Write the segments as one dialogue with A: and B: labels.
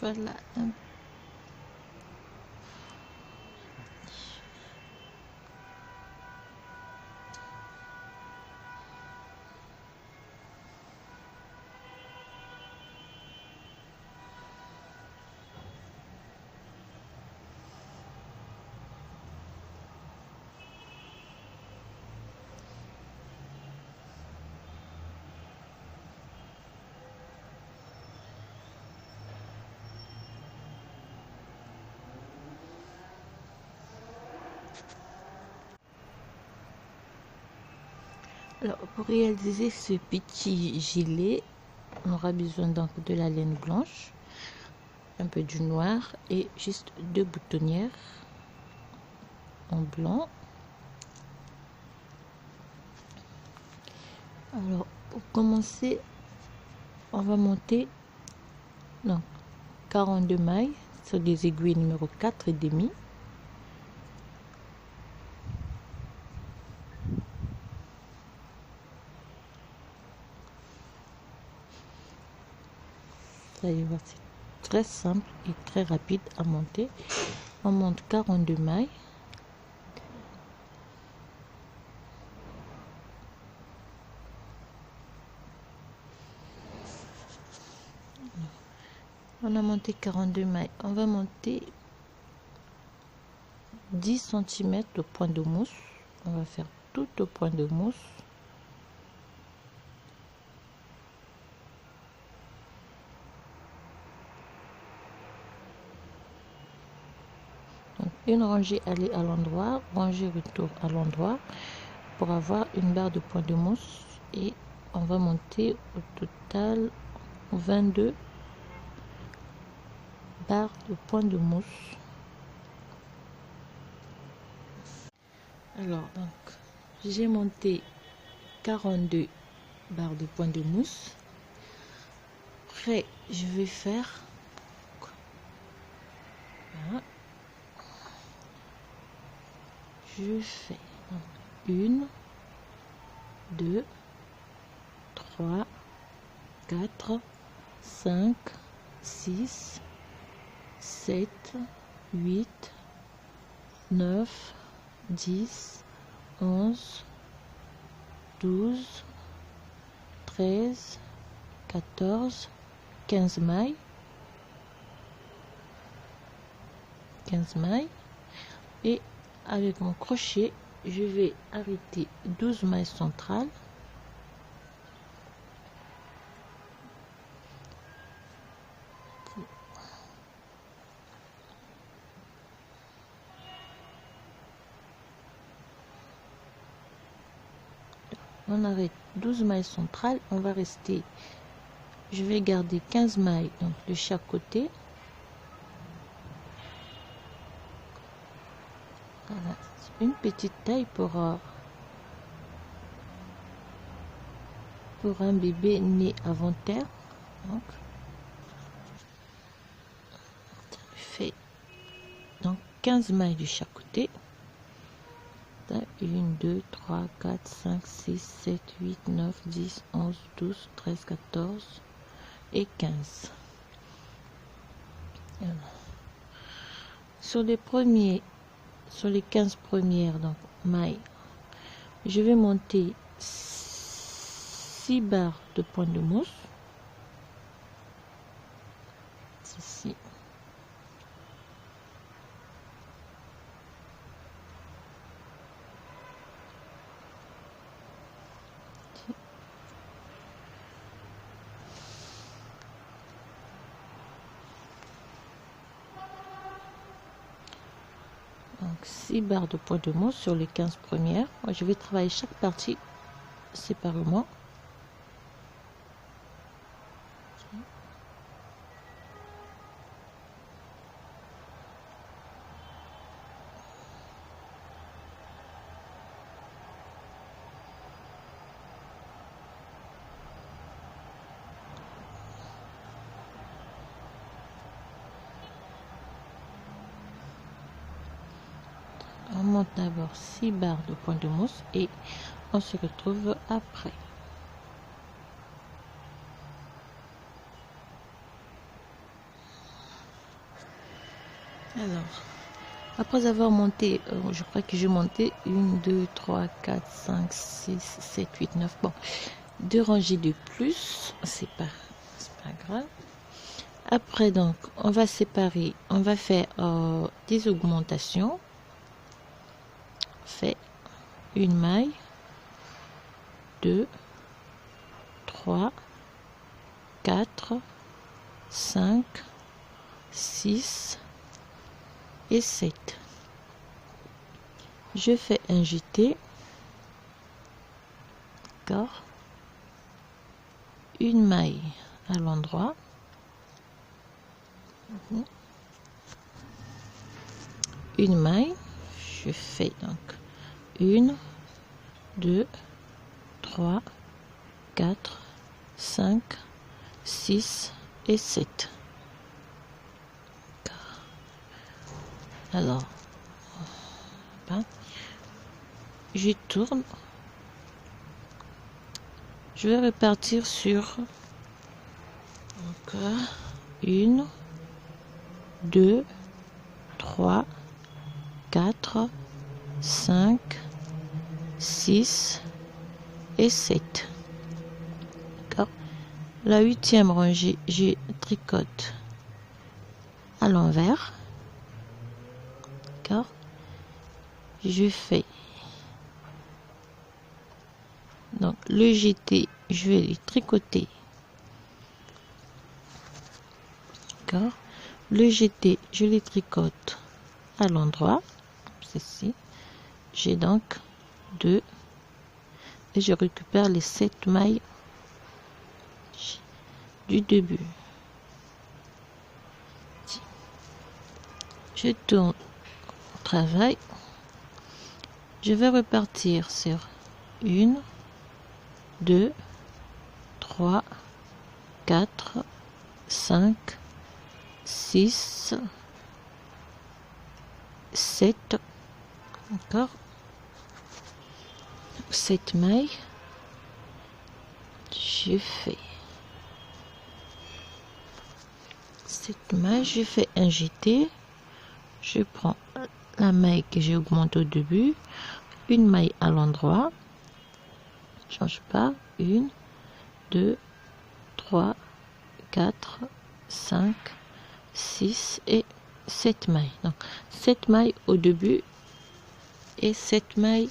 A: Voilà. Alors, pour réaliser ce petit gilet, on aura besoin donc de la laine blanche, un peu du noir et juste 2 boutonnières en blanc. Alors, pour commencer, on va monter donc 42 mailles sur des aiguilles numéro 4 et demi. Vous allez voir, c'est très simple et très rapide à monter. On monte 42 mailles. On a monté 42 mailles. On va monter 10 cm au point de mousse. On va faire tout au point de mousse. Donc, une rangée aller à l'endroit, rangée retour à l'endroit pour avoir une barre de point de mousse, et on va monter au total 22 barres de point de mousse. Alors donc j'ai monté 42 barres de point de mousse. Après je vais faire voilà. Je fais 1, 2, 3, 4, 5, 6, 7, 8, 9, 10, 11, 12, 13, 14, 15 mailles. 15 mailles. Et avec mon crochet, je vais arrêter 12 mailles centrales. On arrête 12 mailles centrales. On va rester, je vais garder 15 mailles donc de chaque côté. Voilà, une petite taille pour un bébé né avant terre. Donc, je fais donc 15 mailles de chaque côté. 1, 2, 3, 4, 5, 6, 7, 8, 9, 10, 11, 12, 13, 14 et 15. Voilà. Sur les 15 premières donc, mailles, je vais monter 6 barres de point de mousse. Ici. Donc 6 barres de point de mousse sur les 15 premières. Moi, je vais travailler chaque partie séparément. On monte d'abord 6 barres de point de mousse et on se retrouve après. Alors, après avoir monté, je crois que j'ai monté 1, 2, 3, 4, 5, 6, 7, 8, 9. Bon, 2 rangées de plus, c'est pas grave. Après, donc, on va séparer, on va faire des augmentations. On fait une maille, 2, 3, 4, 5, 6 et 7. Je fais un jeté, d'accord, une maille à l'endroit, une maille, je fais donc 1, 2, 3, 4, 5, 6 et 7. Alors, je tourne, je vais repartir sur encore 1, 2, 3, 4, 5, 6 et 7. D'accord. La 8e rangée, je tricote à l'envers. D'accord. Je fais donc le jeté, je vais les tricoter. D'accord. Le jeté, je les tricote à l'endroit, ceci. J'ai donc 2 et je récupère les 7 mailles du début. Je tourne au travail, je vais repartir sur 1, 2, 3, 4, 5, 6, 7, encore 7 mailles. Je fais 7 mailles, je fais un jeté, je prends la maille que j'ai augmentée au début, une maille à l'endroit, change pas, 1, 2, 3, 4, 5, 6 et 7 mailles. Donc 7 mailles au début et 7 mailles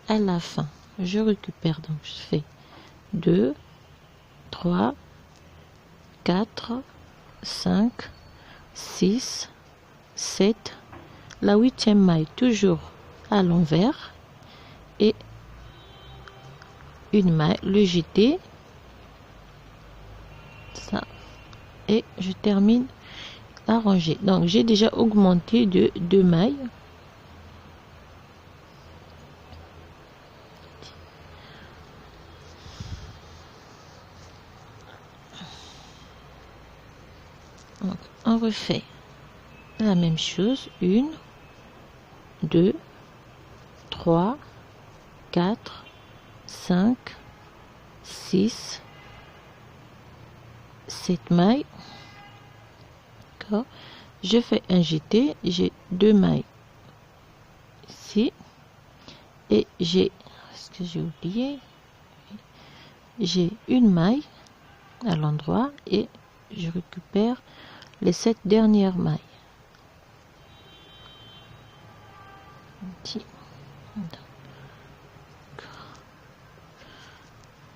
A: à la fin. Je récupère, donc je fais 2, 3, 4, 5, 6, 7, la 8e maille toujours à l'envers et une maille, le jeté, ça, et je termine la rangée. Donc j'ai déjà augmenté de 2 mailles. Donc on refait la même chose, 1, 2, 3, 4, 5, 6, 7 mailles. D'accord. Je fais un jeté, j'ai 2 mailles ici et j'ai, ce que j'ai oublié, j'ai une maille à l'endroit et je récupère les 7 dernières mailles.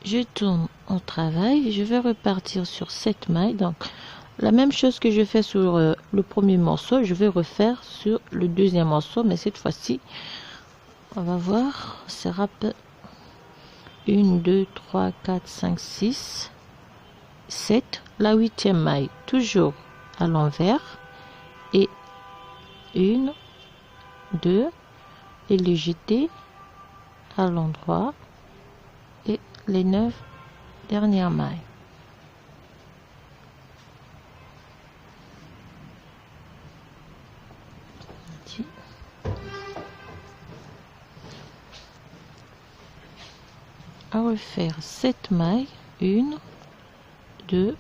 A: Je tourne au travail, je vais repartir sur 7 mailles. Donc la même chose que je fais sur le premier morceau, je vais refaire sur le deuxième morceau, mais cette fois-ci on va voir, c'est rapide. 1, 2, 3, 4, 5, 6, 7, la 8e maille toujours à l'envers et 1, 2 et le jeté à l'endroit et les 9 dernières mailles. À refaire 7 mailles, 1, 2,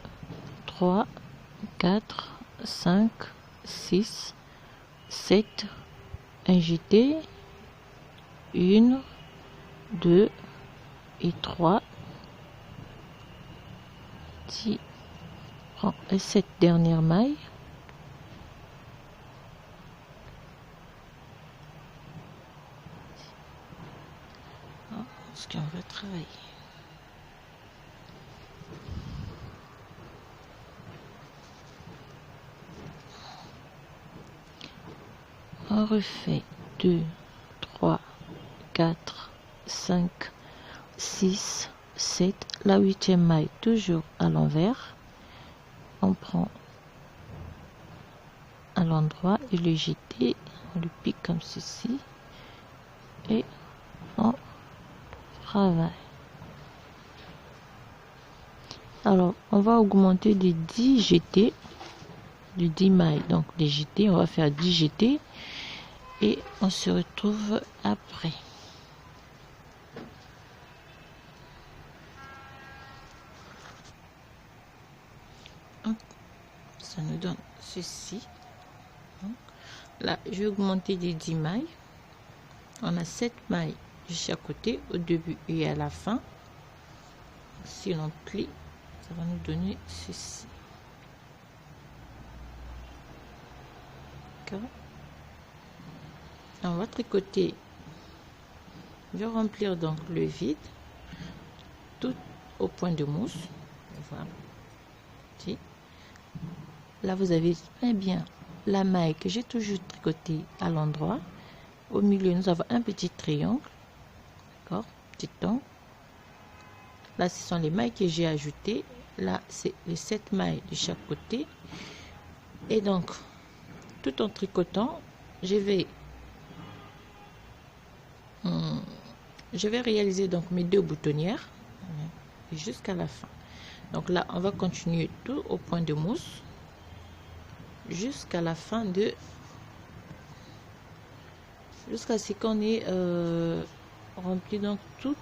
A: 3, 4, 5, 6, 7, un jeté, 1, 2 et 3. Si prends cette dernière maille, ce qu'on va travailler. On refait 2, 3, 4, 5, 6, 7, la 8e maille toujours à l'envers. On prend à l'endroit et le jeter, on le pique comme ceci et on travaille. Alors on va augmenter de 10 jetés, de 10 mailles, donc les jetés, on va faire 10 jetés et on se retrouve après. Ça nous donne ceci. Là je vais augmenter des 10 mailles. On a 7 mailles de chaque côté au début et à la fin. Si l'on plie, ça va nous donner ceci. D'accord. On va tricoter. Je vais remplir donc le vide tout au point de mousse. Voilà. Là vous avez très bien la maille que j'ai toujours tricotée à l'endroit. Au milieu nous avons un petit triangle, d'accord, petit ongle. Là ce sont les mailles que j'ai ajoutées. Là c'est les 7 mailles de chaque côté. Et donc tout en tricotant je vais réaliser donc mes 2 boutonnières jusqu'à la fin. Donc là on va continuer tout au point de mousse jusqu'à la fin de, jusqu'à ce qu'on ait rempli donc toutes